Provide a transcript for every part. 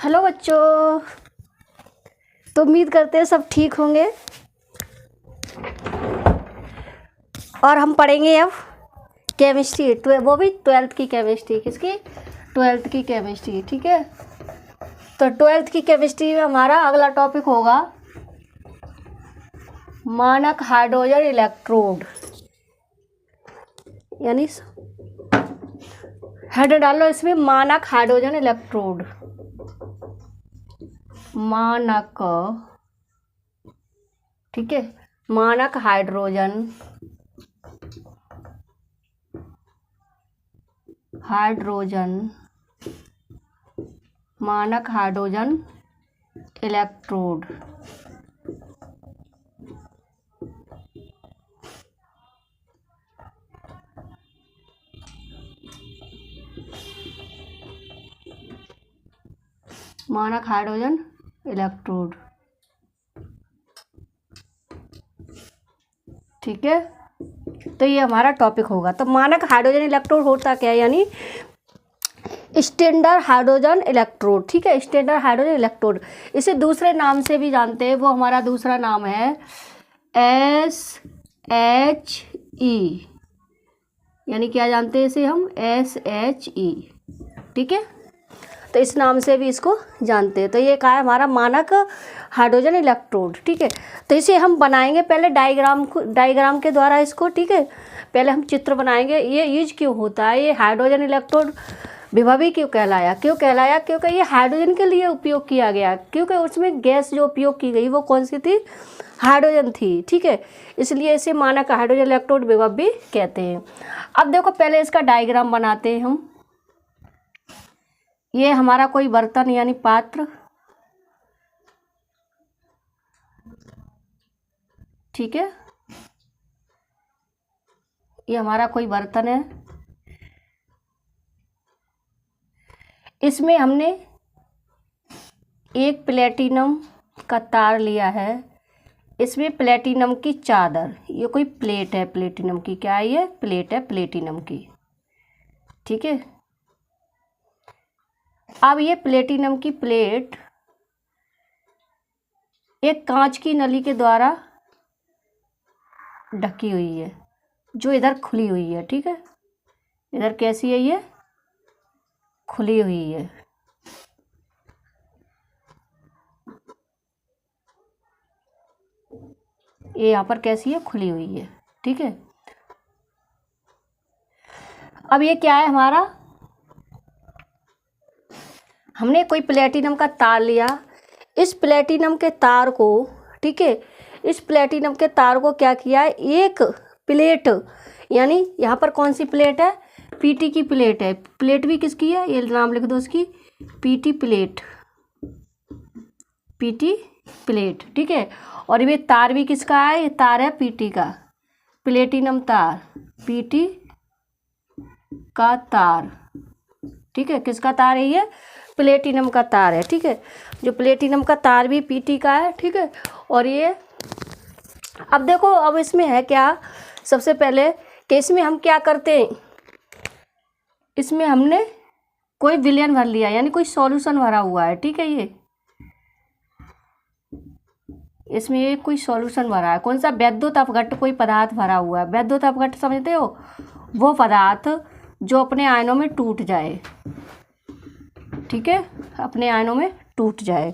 Hello बच्चों, तो उम्मीद करते हैं सब ठीक होंगे। और हम पढ़ेंगे अब केमिस्ट्री, वो भी 12th की केमिस्ट्री। किसकी? 12th की केमिस्ट्री। ठीक है, तो 12th की केमिस्ट्री में हमारा अगला टॉपिक होगा मानक हाइड्रोजन इलेक्ट्रोड। यानी हेड डालो इसमें, मानक हाइड्रोजन इलेक्ट्रोड। मानक, ठीक है, मानक हाइड्रोजन मानक हाइड्रोजन इलेक्ट्रोड। मानक हाइड्रोजन इलेक्ट्रोड, ठीक है। तो ये हमारा टॉपिक होगा। तो मानक हाइड्रोजन इलेक्ट्रोड होता क्या है? यानी स्टैंडर्ड हाइड्रोजन इलेक्ट्रोड। ठीक है, स्टैंडर्ड हाइड्रोजन इलेक्ट्रोड, इसे दूसरे नाम से भी जानते हैं। वो हमारा दूसरा नाम है SHE। यानी क्या जानते हैं इसे हम? SHE। ठीक है, तो इस नाम से भी इसको जानते हैं। तो ये क्या है? हमारा मानक हाइड्रोजन इलेक्ट्रोड। ठीक है, तो इसे हम बनाएंगे पहले डायग्राम के द्वारा इसको। ठीक है, पहले हम चित्र बनाएंगे। ये यूज क्यों होता है? ये हाइड्रोजन इलेक्ट्रोड विभवी क्यों कहलाया? क्योंकि ये हाइड्रोजन के लिए उपयोग किया गया, क्योंकि उसमें गैस जो उपयोग की गई वो कौन सी थी? हाइड्रोजन थी। ठीक है, इसलिए इसे मानक हाइड्रोजन इलेक्ट्रोड विभवी कहते हैं। अब देखो, पहले इसका डायग्राम बनाते हैं हम। ये हमारा कोई बर्तन यानी पात्र, ठीक है, ये हमारा कोई बर्तन है। इसमें हमने एक प्लेटिनम का तार लिया है। इसमें प्लेटिनम की चादर, ये कोई प्लेट है प्लेटिनम की। क्या है ये? प्लेट है प्लेटिनम की। ठीक है, अब ये प्लेटिनम की प्लेट एक कांच की नली के द्वारा ढकी हुई है, जो इधर खुली हुई है। ठीक है, इधर कैसी है? ये खुली हुई है। ये यहाँ पर कैसी है? खुली हुई है। ठीक है, अब ये क्या है हमारा? हमने कोई प्लेटिनम का तार लिया। इस प्लेटिनम के तार को, ठीक है, इस प्लेटिनम के तार को क्या किया है? एक प्लेट, यानी यहाँ पर कौन सी प्लेट है? पीटी की प्लेट है। प्लेट भी किसकी है? ये नाम लिख दो उसकी, पीटी प्लेट। पीटी प्लेट, ठीक है। और ये तार भी किसका है? ये तार है पीटी का, प्लेटिनम तार, पीटी का तार। ठीक है, किसका तार है ये? प्लेटिनम का तार है। ठीक है, जो प्लेटिनम का तार भी पीटी का है। ठीक है, और ये अब देखो, अब इसमें है क्या? सबसे पहले कि इसमें हम क्या करते हैं? इसमें हमने कोई विलयन भर लिया, यानी कोई सॉल्यूशन भरा हुआ है। ठीक है, ये इसमें ये कोई सॉल्यूशन भरा है। कौन सा? वैद्युत अपघट्ट कोई पदार्थ भरा हुआ है। वैद्युत अपघट्ट समझते हो? वो पदार्थ जो अपने आयनों में टूट जाए। ठीक है, अपने आयनों में टूट जाए।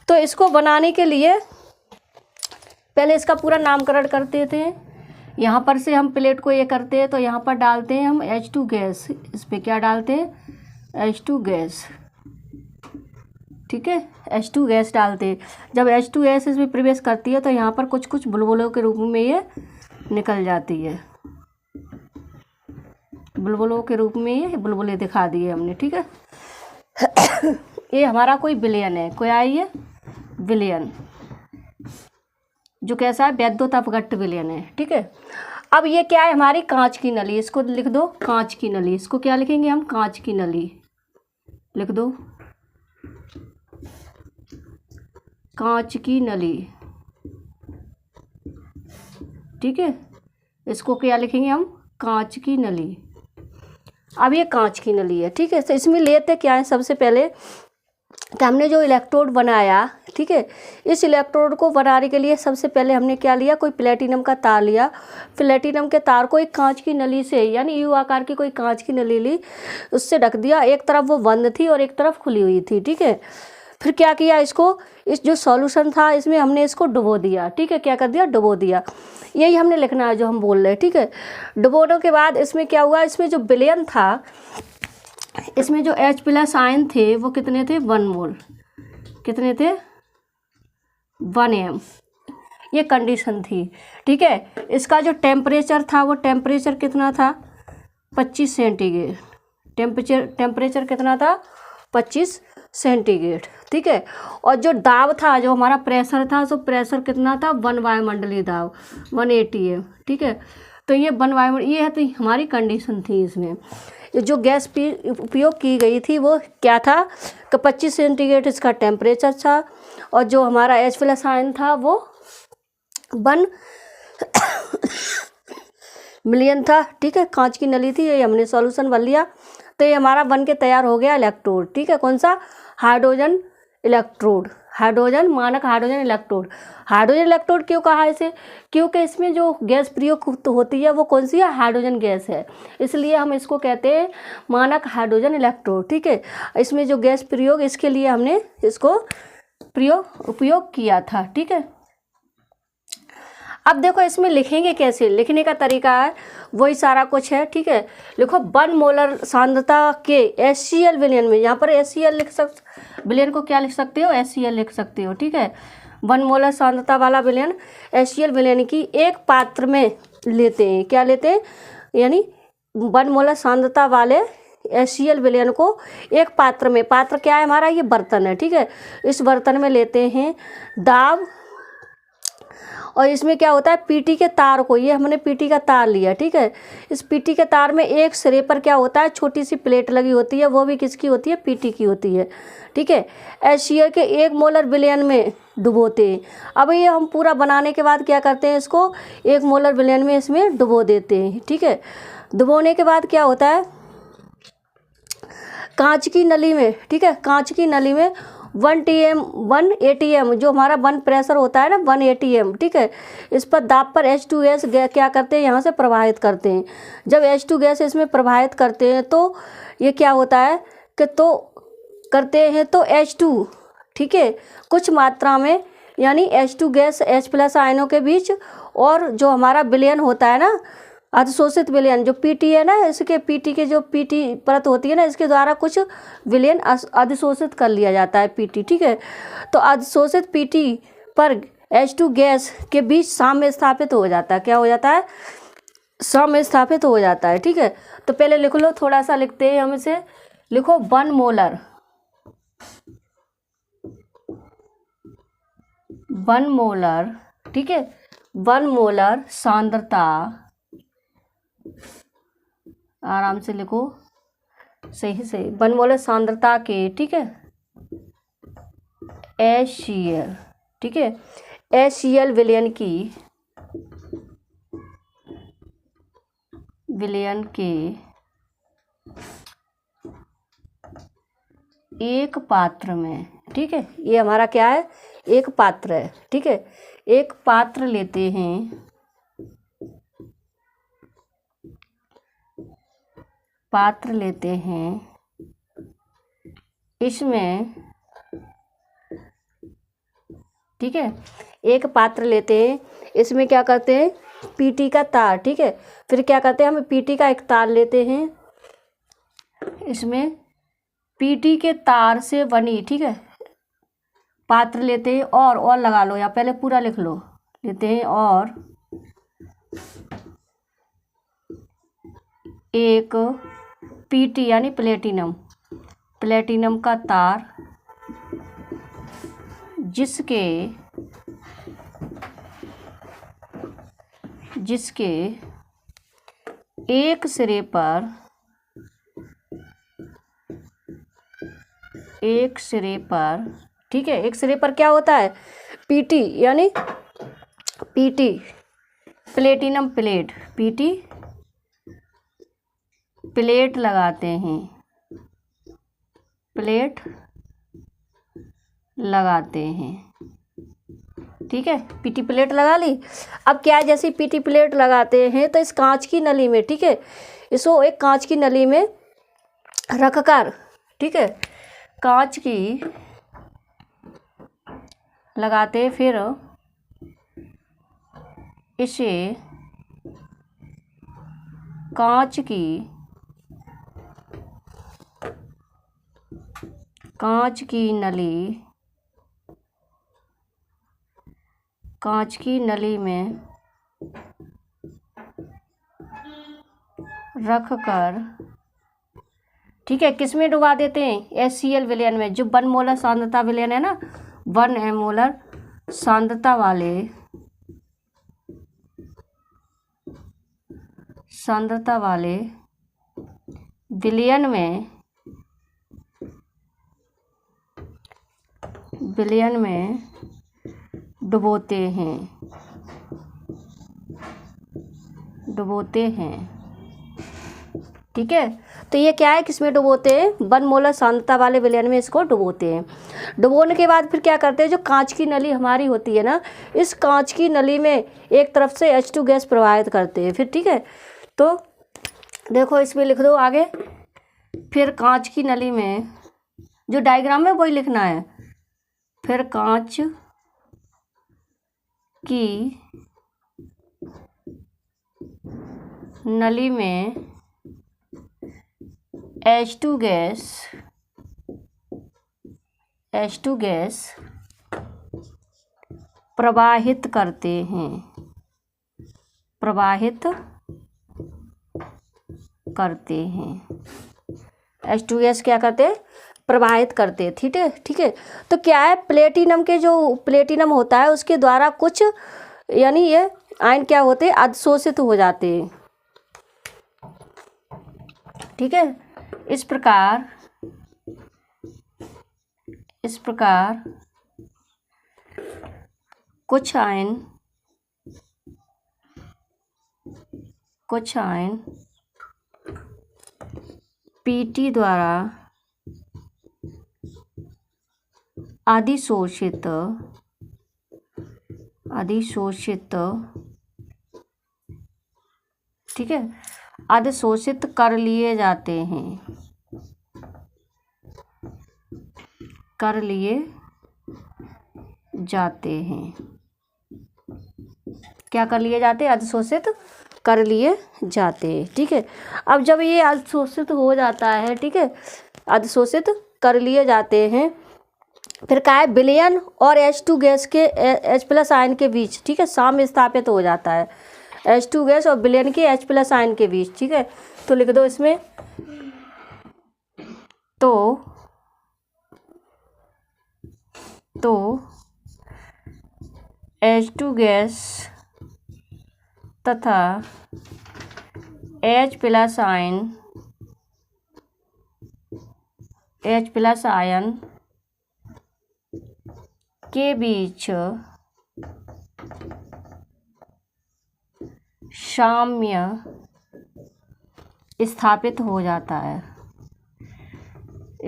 तो इसको बनाने के लिए पहले इसका पूरा नामकरण करते थे। यहाँ पर से हम प्लेट को ये करते हैं, तो यहाँ पर डालते हैं हम H2 गैस। इस पर क्या डालते हैं? H2 gas. ठीक है, H2 गैस डालते हैं। जब H2 गैस इसमें प्रवेश करती है तो यहाँ पर कुछ कुछ बुलबुलों के रूप में ये निकल जाती है। बुलबुलों के रूप में ये बुलबुले दिखा दिए हमने। ठीक है, ये हमारा कोई विलयन है। कोई है ये विलयन, जो कैसा है? वैद्युत अपघट्ट विलयन है। ठीक है, अब ये क्या है? हमारी कांच की नली। इसको लिख दो कांच की नली। इसको क्या लिखेंगे हम? कांच की नली लिख दो, कांच की नली। ठीक है, इसको क्या लिखेंगे हम? कांच की नली। अब ये कांच की नली है, ठीक है। तो इसमें लेते क्या है, सबसे पहले तो हमने जो इलेक्ट्रोड बनाया, ठीक है, इस इलेक्ट्रोड को बनाने के लिए सबसे पहले हमने क्या लिया, कोई प्लेटिनम का तार लिया। प्लेटिनम के तार को एक कांच की नली से, यानी यू आकार की कोई कांच की नली ली, उससे ढक दिया। एक तरफ वो बंद थी और एक तरफ खुली हुई थी, ठीक है। फिर क्या किया, इसको, इस जो सॉल्यूशन था इसमें हमने इसको डुबो दिया, ठीक है। क्या कर दिया, डुबो दिया। यही हमने लिखना है जो हम बोल रहे हैं, ठीक है। डुबोने के बाद इसमें क्या हुआ, इसमें जो विलयन था, इसमें जो H+ आयन थे वो कितने थे, 1 मोल। कितने थे, 1 m। ये कंडीशन थी, ठीक है। इसका जो टेम्परेचर था वो टेम्परेचर कितना था, 25 सेंटीग्रेड। टेम्परेचर कितना था, 25 सेंटीग्रेड, ठीक है। और जो दाब था, जो हमारा प्रेशर था, तो प्रेशर कितना था, 1 वायुमंडलीय दाब, 180 m, ठीक है। तो ये 1 वायुमंडल, ये है तो हमारी कंडीशन थी। इसमें जो गैस उपयोग की गई थी वो क्या था कि 25 सेंटीग्रेड इसका टेम्परेचर था, और जो हमारा H+ आयन था वो 1 मिलियन था, ठीक है। कांच की नली थी, ये हमने सॉल्यूशन भर लिया। तो ये हमारा बन के तैयार हो गया इलेक्ट्रोड, ठीक है। कौन सा, हाइड्रोजन इलेक्ट्रोड, हाइड्रोजन, मानक हाइड्रोजन इलेक्ट्रोड। हाइड्रोजन इलेक्ट्रोड क्यों कहा इसे, क्योंकि इसमें जो गैस प्रयोग होती है वो कौन सी है, हाइड्रोजन गैस है, इसलिए हम इसको कहते हैं मानक हाइड्रोजन इलेक्ट्रोड, ठीक है। इसमें जो गैस प्रयोग, इसके लिए हमने इसको उपयोग किया था, ठीक है। अब देखो इसमें लिखेंगे कैसे, लिखने का तरीका है वही सारा कुछ है, ठीक है। लिखो 1 मोलर सांद्रता के HCl विलयन में, यहाँ पर HCl लिख सकते, विलयन को क्या लिख सकते हो, HCl लिख सकते हो, ठीक है। 1 मोलर सांद्रता वाला विलयन HCl विलयन की एक पात्र में लेते हैं। क्या लेते हैं, यानी 1 मोलर सांद्रता वाले HCl विलयन को एक पात्र में, पात्र क्या है हमारा, ये बर्तन है, ठीक है। इस बर्तन में लेते हैं दाब, और इसमें क्या होता है, पीटी के तार को, ये हमने पीटी का तार लिया, ठीक है। इस पीटी के तार में एक सिरे पर क्या होता है, छोटी सी प्लेट लगी होती है, वो भी किसकी होती है, पीटी की होती है, ठीक है। HCl के 1 मोलर विलयन में डुबोते हैं। अब ये हम पूरा बनाने के बाद क्या करते हैं, इसको 1 मोलर विलयन में इसमें डुबो देते हैं, ठीक है। डुबोने के बाद क्या होता है, कांच की नली में, ठीक है, कांच की नली में 180 m, जो हमारा 1 प्रेशर होता है ना, 180 m, ठीक है। इस पर दाब पर H2 क्या करते हैं, यहाँ से प्रवाहित करते हैं। जब H2 गैस इसमें प्रवाहित करते हैं तो ये क्या होता है कि तो करते हैं तो H2, ठीक है, कुछ मात्रा में, यानी H2 गैस H+ आयनों के बीच, और जो हमारा विलयन होता है ना, अधिशोषित विलयन, जो पीटी है ना, इसके पीटी के जो पीटी परत होती है ना, इसके द्वारा कुछ विलयन अधिशोषित कर लिया जाता है, पीटी, ठीक है। तो अधिशोषित पीटी पर H2 गैस के बीच साम्य स्थापित हो जाता है। क्या हो जाता है, साम्य स्थापित हो जाता है, ठीक है। तो पहले लिख लो, थोड़ा सा लिखते हैं हम इसे। लिखो 1 मोलर, 1 मोलर, ठीक है, 1 मोलर सांद्रता, आराम से लिखो, सही से, 1 मोलर सांद्रता के, ठीक है, HCl, ठीक है, HCl विलयन के एक पात्र में, ठीक है। ये हमारा क्या है, एक पात्र है, ठीक है। एक पात्र लेते हैं, पात्र लेते हैं, इसमें, ठीक है, एक पात्र लेते हैं, इसमें क्या करते हैं, पीटी का तार, ठीक है। फिर क्या करते हैं, हम पीटी का एक तार लेते हैं, इसमें पीटी के तार से बनी, ठीक है, पात्र लेते हैं, और लगा लो, या पहले पूरा लिख लो, लेते हैं, और एक पीटी यानी प्लेटिनम का तार, जिसके एक सिरे पर ठीक है, एक सिरे पर क्या होता है, पीटी, यानी PT platinum plate, PT plate लगाते हैं, प्लेट लगाते हैं, ठीक है। पीटी प्लेट लगा ली। अब क्या है, जैसे पीटी प्लेट लगाते हैं तो इस कांच की नली में, ठीक है, इसको एक कांच की नली में रखकर, ठीक है, कांच की लगाते, फिर इसे कांच की नली में रख कर, ठीक है, किस में डुबा देते हैं, HCl विलयन में, जो 1 मोलर सांद्रता विलयन है ना, 1 मोलर सांद्रता वाले विलयन में डुबोते हैं, ठीक है। तो ये क्या है, किसमें डुबोते हैं, 1 मोलर सांद्रता वाले विलयन में इसको डुबोते हैं। डुबोने के बाद फिर क्या करते हैं, जो कांच की नली हमारी होती है ना, इस कांच की नली में एक तरफ से H2 गैस प्रवाहित करते हैं, फिर, ठीक है। तो देखो इसमें लिख दो आगे, फिर कांच की नली में, जो डायग्राम में वही लिखना है, फिर कांच की नली में H2 गैस प्रवाहित करते हैं, H2 गैस क्या करते हैं, प्रवाहित करते हैं, ठीक है, ठीक है। तो क्या है, प्लेटिनम होता है उसके द्वारा कुछ, यानी ये आयन क्या होते हैं, अधिशोषित हो जाते हैं, ठीक है। इस प्रकार कुछ आयन पीटी द्वारा अधिशोषित, ठीक है, अधिशोषित कर लिए जाते हैं, क्या कर लिए जाते हैं, अधिशोषित कर लिए जाते हैं, ठीक है। अब जब ये अधिशोषित हो जाता है, ठीक है, अधिशोषित कर लिए जाते हैं, फिर क्या है, विलयन और H2 गैस के H+ आयन के बीच, ठीक है, साम्य स्थापित हो जाता है, H2 गैस और विलयन के H+ आयन के बीच, ठीक है। तो लिख दो इसमें, तो H2 गैस तथा H+ आयन के बीच साम्य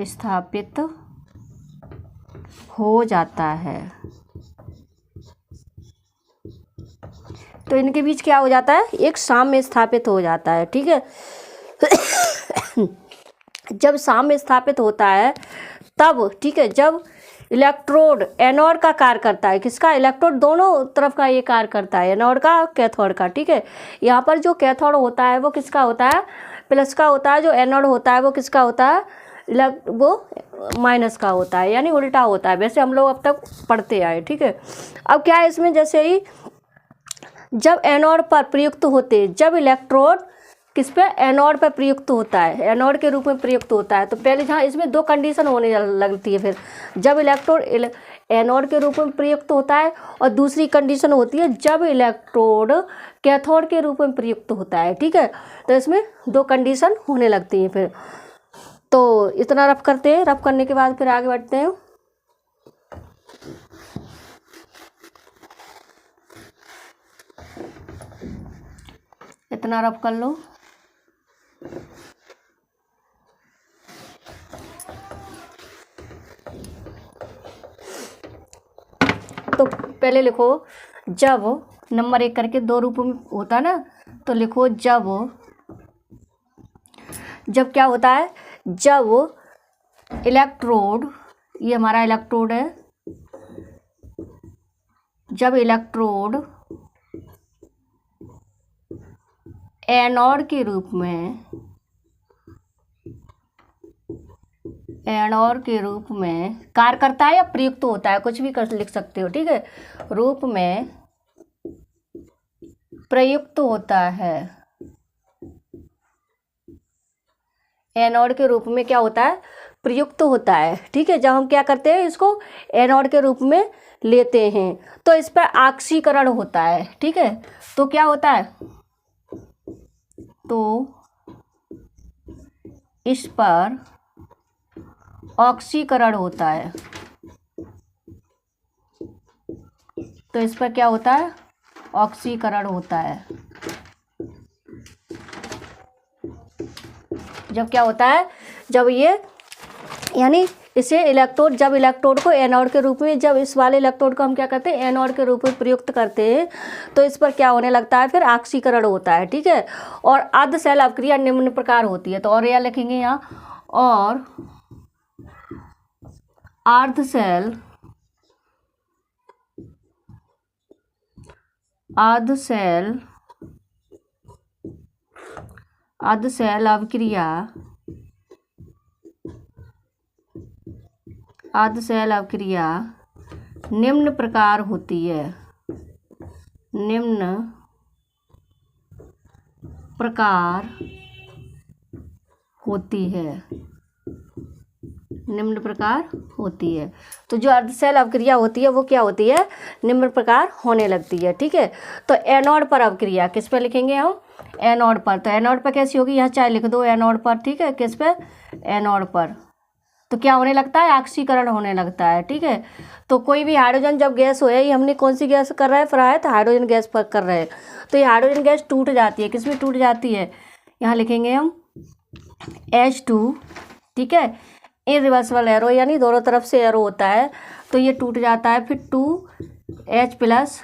स्थापित हो जाता है, तो इनके बीच क्या हो जाता है, एक साम्य स्थापित हो जाता है, ठीक है। जब साम्य स्थापित होता है तब, ठीक है, जब इलेक्ट्रोड एनोड का कार्य करता है, किसका, इलेक्ट्रोड दोनों तरफ का ये कार्य करता है, एनोड का, कैथोड का, ठीक है। यहाँ पर जो कैथोड होता है वो किसका होता है, प्लस का होता है, जो एनोड होता है वो किसका होता है, वो माइनस का होता है, यानी उल्टा होता है, वैसे हम लोग अब तक पढ़ते आए, ठीक है। अब क्या है इसमें, जैसे ही जब एनोड पर प्रयुक्त होते, जब इलेक्ट्रोड किस पे, एनोड पर प्रयुक्त होता है, एनोड के रूप में प्रयुक्त होता है, तो पहले जहाँ इसमें 2 कंडीशन होने लगती है, फिर जब इलेक्ट्रोड एनोड के रूप में प्रयुक्त होता है, और दूसरी कंडीशन होती है जब इलेक्ट्रोड कैथोड के रूप में प्रयुक्त होता है, ठीक है। तो इसमें 2 कंडीशन होने लगती हैं फिर। तो इतना रफ करते हैं, रफ करने के बाद फिर आगे बढ़ते हैं। इतना रफ कर लो। तो पहले लिखो जब नंबर 1 करके 2 रूप में होता ना, तो लिखो जब क्या होता है, जब इलेक्ट्रोड, ये हमारा इलेक्ट्रोड है, जब इलेक्ट्रोड एनोड के रूप में कार्य करता है या प्रयुक्त होता है, कुछ भी कर लिख सकते हो, ठीक है, रूप में प्रयुक्त होता है। एनोड के रूप में क्या होता है, प्रयुक्त होता है, ठीक है। जब हम क्या करते हैं, इसको एनोड के रूप में लेते हैं तो इस पर ऑक्सीकरण होता है, ठीक है। तो क्या होता है, तो इस पर ऑक्सीकरण होता है, तो इस पर क्या होता है, ऑक्सीकरण होता है। जब क्या होता है, जब ये यानी इसे इलेक्ट्रोड, जब इलेक्ट्रोड को एनोड के रूप में, जब इस वाले इलेक्ट्रोड को हम क्या करते हैं, एनोड के रूप में प्रयुक्त करते हैं, तो इस पर क्या होने लगता है, फिर ऑक्सीकरण होता है, ठीक है। और अर्ध सेल अवक्रिया निम्न प्रकार होती है, तो और यह लिखेंगे यहाँ, और अर्ध सेल अवक्रिया निम्न प्रकार होती है, निम्न प्रकार होती है। तो जो अर्धसेल अवक्रिया होती है वो क्या होती है, निम्न प्रकार होने लगती है, ठीक है। तो एनोड पर अवक्रिया किस पे लिखेंगे हम, एनोड पर। तो एनोड पर कैसी होगी, यहाँ चाहे लिख दो एनोड पर, ठीक है। किस पे, एनोड पर। तो क्या होने लगता है, ऑक्सीकरण होने लगता है, ठीक है। तो कोई भी हाइड्रोजन जब गैस हो, ये हमने कौन सी गैस कर रहे हैं, फ्राई, तो हाइड्रोजन गैस पर कर रहे हैं, तो ये हाइड्रोजन गैस टूट जाती है, किसमें टूट जाती है, यहाँ लिखेंगे हम H2, ठीक है। इनरिवर्सिबल एरो, यानी दोनों तरफ से एरो होता है, तो ये टूट जाता है, फिर 2H प्लस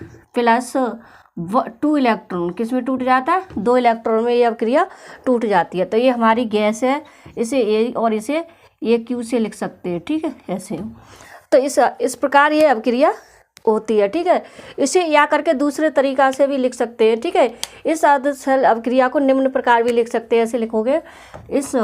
2 इलेक्ट्रॉन किस में टूट जाता है, 2 इलेक्ट्रॉन में ये अवक्रिया टूट जाती है। तो ये हमारी गैस है, इसे ए और इसे ये क्यू से लिख सकते हैं, ठीक है, ऐसे। तो इस प्रकार ये अवक्रिया होती है, ठीक है। इसे या करके दूसरे तरीका से भी लिख सकते हैं, ठीक है। इस अर्ध सेल अवक्रिया को निम्न प्रकार भी लिख सकते हैं, ऐसे लिखोगे, इस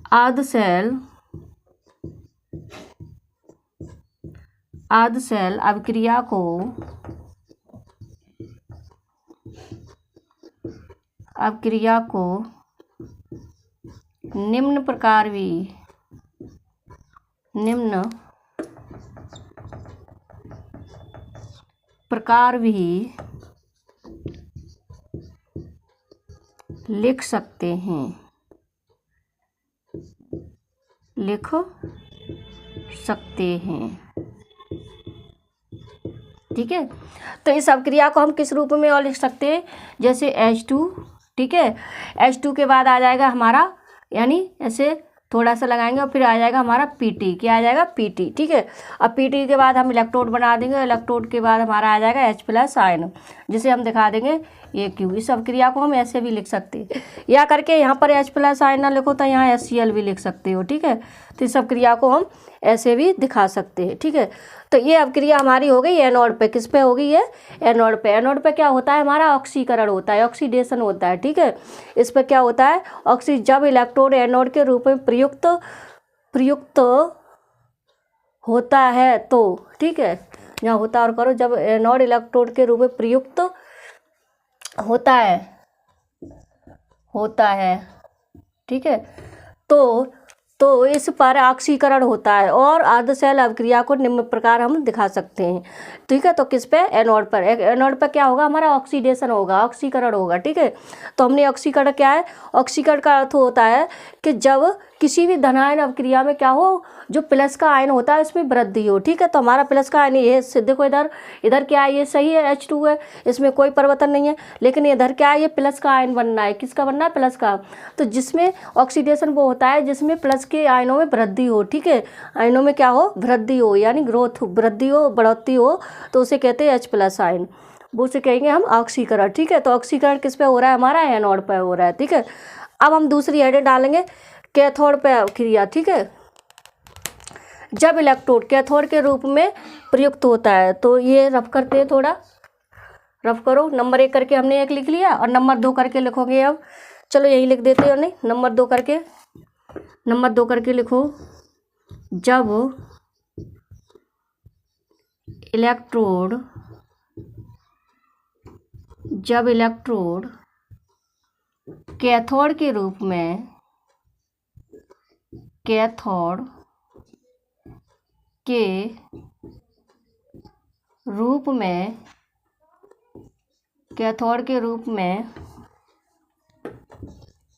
अर्ध सेल अवक्रिया को निम्न प्रकार भी लिख सकते हैं, ठीक है। तो इस अवक्रिया को हम किस रूप में और लिख सकते हैं, जैसे H2, ठीक है। H2 के बाद आ जाएगा हमारा, यानी ऐसे थोड़ा सा लगाएंगे और फिर आ जाएगा हमारा Pt, क्या आ जाएगा, Pt, ठीक है। अब Pt के बाद हम इलेक्ट्रोड बना देंगे, इलेक्ट्रोड के बाद हमारा आ जाएगा H प्लस आयन, जिसे हम दिखा देंगे ये Q। इस अवक्रिया को हम ऐसे भी लिख सकते हैं, या करके यहाँ पर H प्लस आयन ना लिखो तो यहाँ HCl भी लिख सकते हो, ठीक है। तो इस अवक्रिया को हम ऐसे भी दिखा सकते हैं, ठीक है। तो ये अवक्रिया हमारी हो गई एनोड पे, किस पे होगी ये, एनोड पे। एनोड पे क्या होता है, हमारा ऑक्सीकरण होता है, ऑक्सीडेशन होता है, ठीक है। इस पर क्या होता है, जब इलेक्ट्रोड एनोड के रूप में प्रयुक्त होता है, तो ठीक है, यहाँ होता और करो, जब एनोड इलेक्ट्रोड के रूप में प्रयुक्त होता है, ठीक है, तो इस पर ऑक्सीकरण होता है, और अर्ध सेल अवक्रिया को निम्न प्रकार हम दिखा सकते हैं, ठीक है। तो किस पे, एनोड पर। एनोड पर क्या होगा, हमारा ऑक्सीडेशन होगा, ऑक्सीकरण होगा, ठीक है। तो हमने ऑक्सीकरण क्या है, ऑक्सीकरण का अर्थ होता है कि जब किसी भी धनायन अवक्रिया में क्या हो, जो प्लस का आयन होता है उसमें वृद्धि हो। ठीक है, तो हमारा प्लस का आयन ये देखो, इधर क्या है, ये सही है, H2 है, इसमें कोई परिवर्तन नहीं है। लेकिन इधर क्या है, ये प्लस का आयन बनना है। किसका बनना है, प्लस का। तो जिसमें ऑक्सीडेशन वो होता है जिसमें प्लस के आयनों में वृद्धि हो। ठीक है, आयनों में क्या हो, वृद्धि हो, यानी ग्रोथ, वृद्धि हो, बढ़ोतरी हो, तो उसे कहते हैं H+ आयन, वो उसे कहेंगे हम ऑक्सीकरण। ठीक है, तो ऑक्सीकरण किस पे हो रहा है, हमारा एनोड पे हो रहा है। ठीक है, अब हम दूसरी हेडिंग डालेंगे, कैथोड पे क्रिया। ठीक है, जब इलेक्ट्रोड कैथोड के रूप में प्रयुक्त होता है, तो ये रफ करते हैं, थोड़ा रफ करो। नंबर 1 करके हमने 1 लिख लिया, और नंबर 2 करके लिखोगे। अब चलो यही लिख देते हो, नहीं नंबर 2 करके लिखो। जब इलेक्ट्रोड कैथोड के रूप में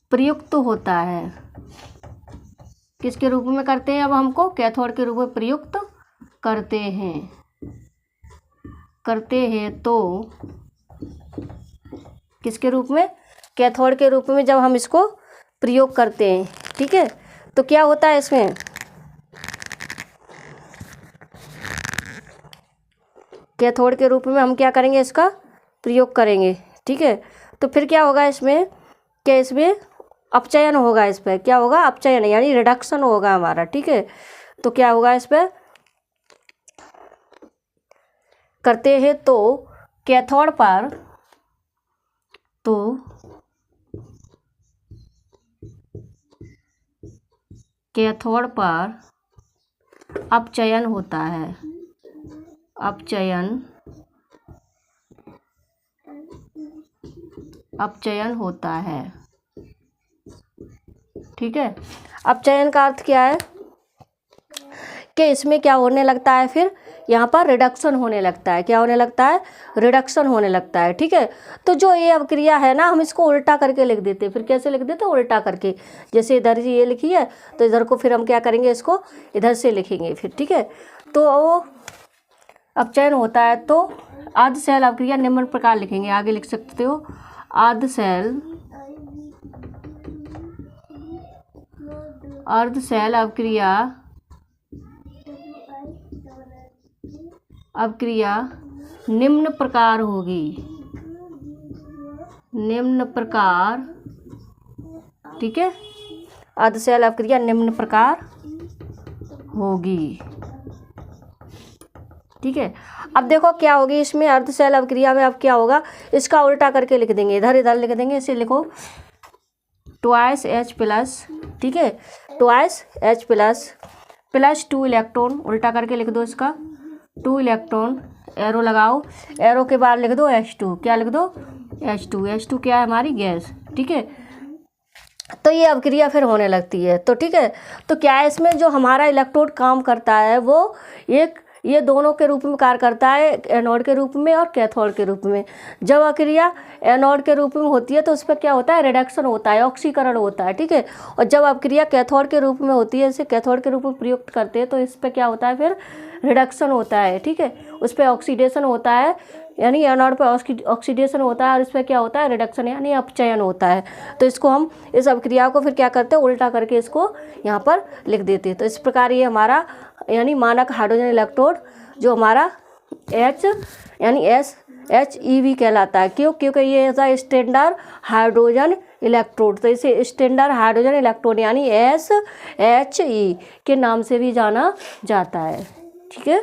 प्रयुक्त होता है। किसके रूप में करते हैं, अब हमको कैथोड के रूप में प्रयुक्त करते हैं तो किसके रूप में, कैथोड के रूप में जब हम इसको प्रयोग करते हैं। ठीक है, तो क्या होता है इसमें, कैथोड के रूप में हम क्या करेंगे, इसका प्रयोग करेंगे। ठीक है, तो फिर क्या होगा इसमें, क्या इसमें अपचयन होगा, इस पर क्या होगा, अपचयन, यानी रिडक्शन होगा हमारा। ठीक है, तो क्या होगा, इस पर करते हैं तो कैथोड पर अपचयन होता है, अपचयन होता है। ठीक है, अपचयन का अर्थ क्या है कि इसमें क्या होने लगता है, फिर यहाँ पर रिडक्शन होने लगता है। क्या होने लगता है, रिडक्शन होने लगता है। ठीक है, तो जो ये अवक्रिया है ना, हम इसको उल्टा करके लिख देते हैं। फिर कैसे लिख देते हैं, उल्टा करके। जैसे इधर ये लिखी है, तो इधर को फिर हम क्या करेंगे, इसको इधर से लिखेंगे फिर। ठीक है, तो अपचयन होता है तो अर्ध सेल अवक्रिया निम्न प्रकार लिखेंगे, आगे लिख सकते हो। अर्ध सेल अवक्रिया निम्न प्रकार होगी, ठीक है, अर्ध सेल अवक्रिया निम्न प्रकार होगी। ठीक है, अब देखो क्या होगी इसमें, अर्ध सेल अवक्रिया में अब क्या होगा, इसका उल्टा करके लिख देंगे, इधर लिख देंगे। इसे लिखो ट्वाइस H+। ठीक है, ट्वाइस H+ 2 इलेक्ट्रॉन, उल्टा करके लिख दो इसका, 2 इलेक्ट्रॉन, एरो लगाओ, एरो के बाद लिख दो H2। क्या लिख दो, H2 क्या है, हमारी गैस। ठीक है, तो ये अवक्रिया फिर होने लगती है। तो ठीक है, तो क्या है इसमें, जो हमारा इलेक्ट्रोड काम करता है वो ये दोनों के रूप में कार्य करता है, एनोड के रूप में और कैथोड के रूप में। जब अवक्रिया एनोड के रूप में होती है तो उस पर क्या होता है, रिडक्शन होता है, ऑक्सीकरण होता है। ठीक है, और जब अवक्रिया कैथोड के रूप में होती है, इसे कैथोड के रूप में प्रयुक्त करते हैं, तो इस पर क्या होता है, फिर रिडक्शन होता है। ठीक है, उस पर ऑक्सीडेशन होता है, यानी एनोड पर ऑक्सीडेशन होता है, और इस पर क्या होता है, रिडक्शन, यानी अपचयन होता है। तो इसको हम, इस अवक्रिया को फिर क्या करते हैं, उल्टा करके इसको यहाँ पर लिख देते हैं। तो इस प्रकार ये हमारा यानी मानक हाइड्रोजन इलेक्ट्रोड जो हमारा H यानी HEV कहलाता है। क्योंकि ये ऐसा स्टैंडर्ड हाइड्रोजन इलेक्ट्रोड, तो इसे स्टैंडर्ड हाइड्रोजन इलेक्ट्रोड यानी SHE के नाम से भी जाना जाता है। ठीक है।